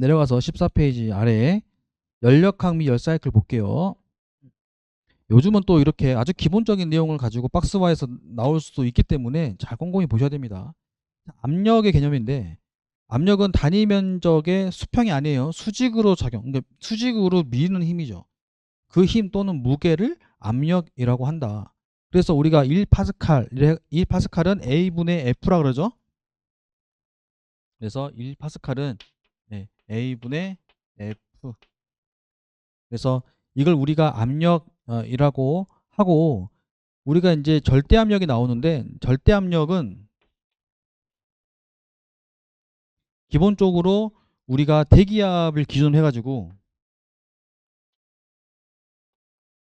내려가서 14페이지 아래에 연력학 및 열사이클 볼게요. 요즘은 또 이렇게 아주 기본적인 내용을 가지고 박스화해서 나올 수도 있기 때문에 잘 꼼꼼히 보셔야 됩니다. 압력의 개념인데, 압력은 단위 면적의 수평이 아니에요. 수직으로 작용, 그러니까 수직으로 미는 힘이죠. 그 힘 또는 무게를 압력이라고 한다. 그래서 우리가 1파스칼, 1파스칼은 A분의 F라 그러죠. 그래서 1파스칼은 A분의 F. 그래서 이걸 우리가 압력이라고 하고, 우리가 이제 절대 압력이 나오는데, 절대 압력은 기본적으로 우리가 대기압을 기준으로 해가지고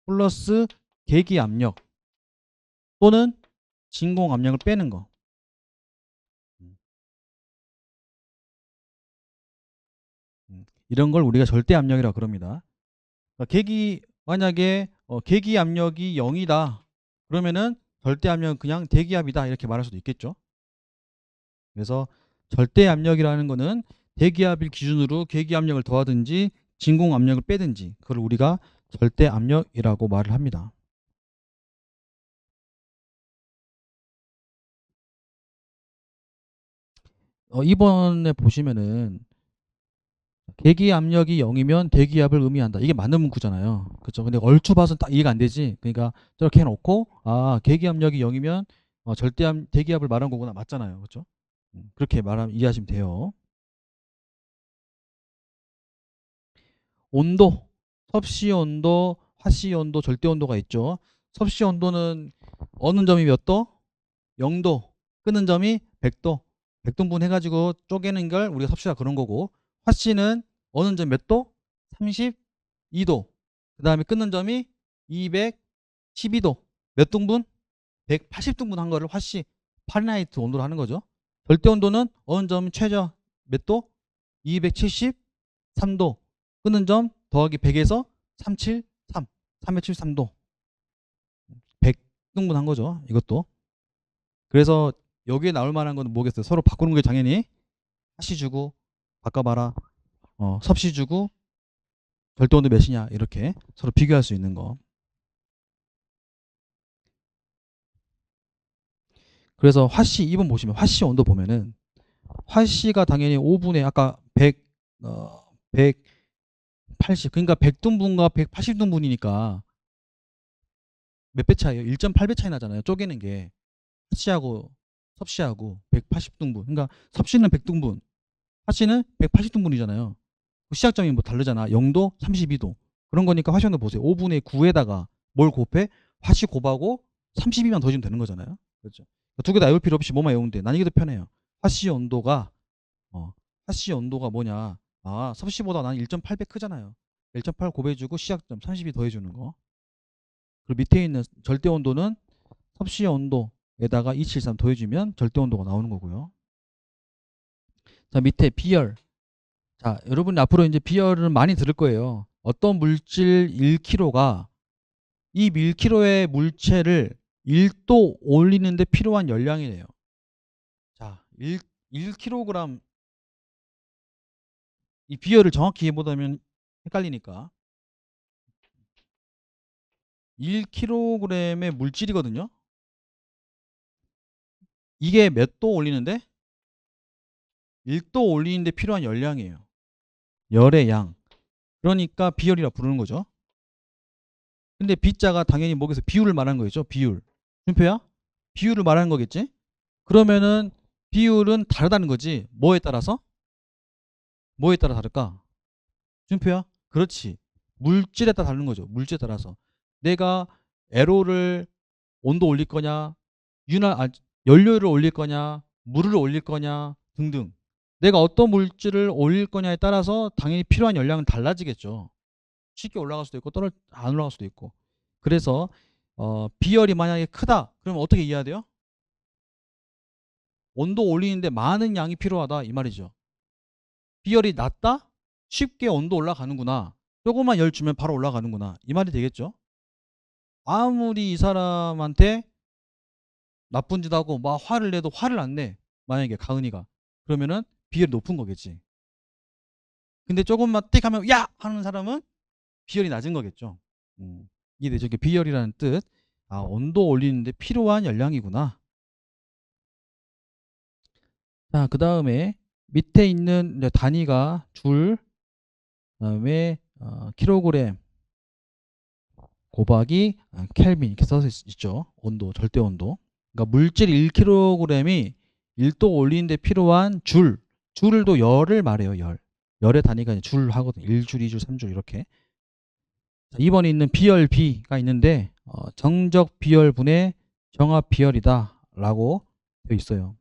플러스 계기 압력 또는 진공 압력을 빼는 거. 이런 걸 우리가 절대 압력이라고 그럽니다. 그러니까 만약에 계기 압력이 0이다. 그러면은 절대 압력은 그냥 대기압이다. 이렇게 말할 수도 있겠죠. 그래서 절대 압력이라는 거는 대기압을 기준으로 계기 압력을 더하든지 진공 압력을 빼든지 그걸 우리가 절대 압력이라고 말을 합니다. 이번에 보시면은 계기 압력이 0이면 대기압을 의미한다. 이게 맞는 문구잖아요. 그렇죠? 근데 얼추 봐서는 딱 이해가 안 되지. 그러니까 저렇게 해놓고 계기 압력이 0이면 대기압을 말한 거구나. 맞잖아요. 그렇죠? 그렇게 말하면 이해하시면 돼요. 온도, 섭씨 온도, 화씨 온도, 절대 온도가 있죠. 섭씨 온도는 어느 점이 몇 도? 0도. 끄는 점이 100도. 100등분 해가지고 쪼개는 걸 우리가 섭씨라 그런 거고, 화씨는 어느 점 몇 도? 32도. 그 다음에 끊는 점이 212도. 몇 등분? 180등분 한 거를 화씨, 파렌하이트 온도로 하는 거죠. 절대 온도는 어느 점 최저 몇 도? 273도. 끊는 점 더하기 100에서 373. 373도. 100등분 한 거죠. 이것도. 그래서 여기에 나올 만한 건 뭐겠어요? 서로 바꾸는 게 당연히 화씨 주고 바꿔봐라. 섭씨 주고 절대 온도 몇이냐 이렇게 서로 비교할 수 있는 거. 그래서 화씨 2번 보시면 화씨 온도 보면은 화씨가 당연히 5분의 아까 100, 180 그러니까 100등분과 180등분이니까 몇 배 차이에요? 1.8배 차이 나잖아요. 쪼개는 게 화씨하고 섭씨하고 180등분. 그러니까 섭씨는 100등분, 화씨는 180등분이잖아요. 시작점이 뭐 다르잖아. 0도, 32도. 그런 거니까 화씨 온도 보세요. 5분의 9에다가 뭘 곱해? 화씨 곱하고 32만 더해주면 되는 거잖아요. 그렇죠. 두 개 다 외울 필요 없이 뭐만 외우면 돼. 난 이게 더 편해요. 화씨 온도가 화씨 온도가 뭐냐? 섭씨보다 난 1.8배 크잖아요. 1.8 곱해주고 시작점 32 더해주는 거. 그리고 밑에 있는 절대 온도는 섭씨 온도에다가 273 더해주면 절대 온도가 나오는 거고요. 자, 밑에 비열. 자, 여러분 앞으로 이제 비열을 많이 들을 거예요. 어떤 물질 1kg가 이 1kg의 물체를 1도 올리는데 필요한 열량이래요. 자, 1kg 이 비열을 정확히 해보자면 헷갈리니까 1kg의 물질이거든요. 이게 몇 도 올리는데? 1도 올리는데 필요한 열량이에요. 열의 양. 그러니까 비열이라 부르는 거죠. 근데 B자가 당연히 뭐겠어? 비율을 말하는 거겠죠. 비율. 준표야? 비율을 말하는 거겠지? 그러면은 비율은 다르다는 거지. 뭐에 따라서? 뭐에 따라 다를까? 준표야? 그렇지. 물질에 따라 다른 거죠. 물질에 따라서. 내가 에로를 온도 올릴 거냐, 연료를 올릴 거냐, 물을 올릴 거냐 등등. 내가 어떤 물질을 올릴 거냐에 따라서 당연히 필요한 열량은 달라지겠죠. 쉽게 올라갈 수도 있고 안 올라갈 수도 있고. 그래서 비열이 만약에 크다. 그러면 어떻게 이해해야 돼요? 온도 올리는데 많은 양이 필요하다 이 말이죠. 비열이 낮다? 쉽게 온도 올라가는구나. 조금만 열 주면 바로 올라가는구나. 이 말이 되겠죠. 아무리 이 사람한테 나쁜 짓 하고 막 화를 내도 화를 안 내. 만약에 가은이가. 그러면은 비열이 높은 거겠지. 근데 조금만 띡 하면 야! 하는 사람은 비열이 낮은 거겠죠. 이해되죠? 이게 비열이라는 뜻. 아, 온도 올리는데 필요한 열량이구나. 자, 그 다음에 밑에 있는 이제 단위가 줄, 그다음에 킬로그램 곱하기 켈빈 이렇게 써져 있죠. 온도, 절대 온도. 그러니까 물질 1kg이 1도 올리는데 필요한 줄도 열을 말해요. 열의 단위가 이제 줄 하거든요. 1줄, 2줄, 3줄 이렇게. 자, 2번에 있는 비열 B가 있는데 정적 비열분의 정합 비열이다 라고 되어 있어요.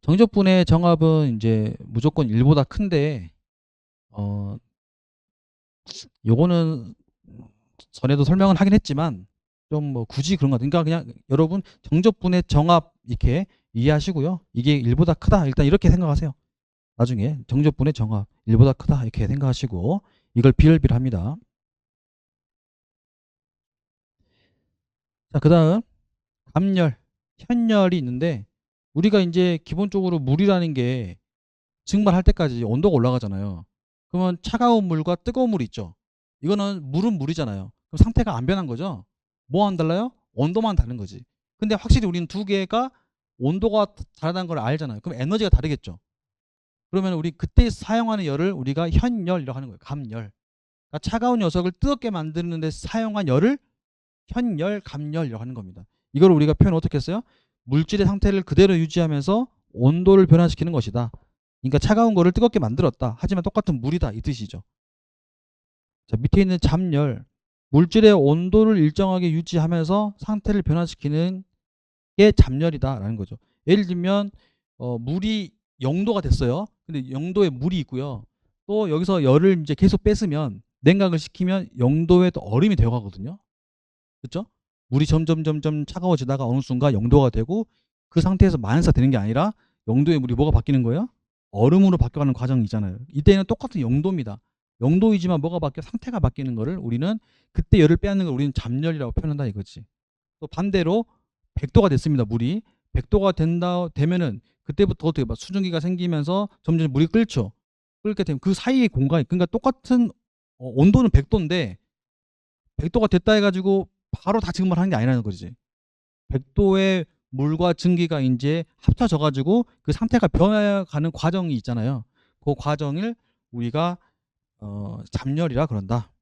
정적분의 정합은 이제 무조건 1보다 큰데 요거는 전에도 설명을 하긴 했지만 좀 뭐 굳이 그런 거 그러니까 그냥 여러분 정적분의 정합 이렇게 이해하시고요. 이게 1보다 크다 일단 이렇게 생각하세요. 나중에 정적분의 정합 1보다 크다 이렇게 생각하시고 이걸 비열비를 합니다. 자, 그 다음 감열, 현열이 있는데 우리가 이제 기본적으로 물이라는 게 증발할 때까지 온도가 올라가잖아요. 그러면 차가운 물과 뜨거운 물이 있죠. 이거는 물은 물이잖아요. 그럼 상태가 안 변한 거죠. 뭐 안 달라요? 온도만 다른 거지. 근데 확실히 우리는 두 개가 온도가 다르다는 걸 알잖아요. 그럼 에너지가 다르겠죠. 그러면 우리 그때 사용하는 열을 우리가 현열이라고 하는 거예요. 감열. 그러니까 차가운 녀석을 뜨겁게 만드는 데 사용한 열을 현열, 감열이라고 하는 겁니다. 이걸 우리가 표현 어떻게 했어요? 물질의 상태를 그대로 유지하면서 온도를 변화시키는 것이다. 그러니까 차가운 거를 뜨겁게 만들었다. 하지만 똑같은 물이다. 이 뜻이죠. 자, 밑에 있는 잠열. 물질의 온도를 일정하게 유지하면서 상태를 변화시키는 게 잠열이다라는 거죠. 예를 들면 물이 0도가 됐어요. 근데 0도에 물이 있고요. 또 여기서 열을 이제 계속 뺐으면 냉각을 시키면 0도에 또 얼음이 되어 가거든요. 그렇죠? 물이 점점 차가워지다가 어느 순간 0도가 되고 그 상태에서 만에서 되는 게 아니라 0도의 물이 뭐가 바뀌는 거예요? 얼음으로 바뀌어가는 과정이 있잖아요. 이때는 똑같은 0도입니다. 0도이지만 뭐가 바뀌어 상태가 바뀌는 거를 우리는 그때 열을 빼앗는 걸 우리는 잠열이라고 표현한다 이거지. 또 반대로 100도가 됐습니다. 물이 100도가 되면은 그때부터 어떻게 봐 수증기가 생기면서 점점 물이 끓죠. 끓게 되면 그 사이의 공간이 그러니까 똑같은 온도는 100도인데 100도가 됐다 해가지고 바로 다 증발하는 게 아니라는 거지. 100도의 물과 증기가 이제 합쳐져 가지고 그 상태가 변해가는 과정이 있잖아요. 그 과정을 우리가 잠열이라 그런다.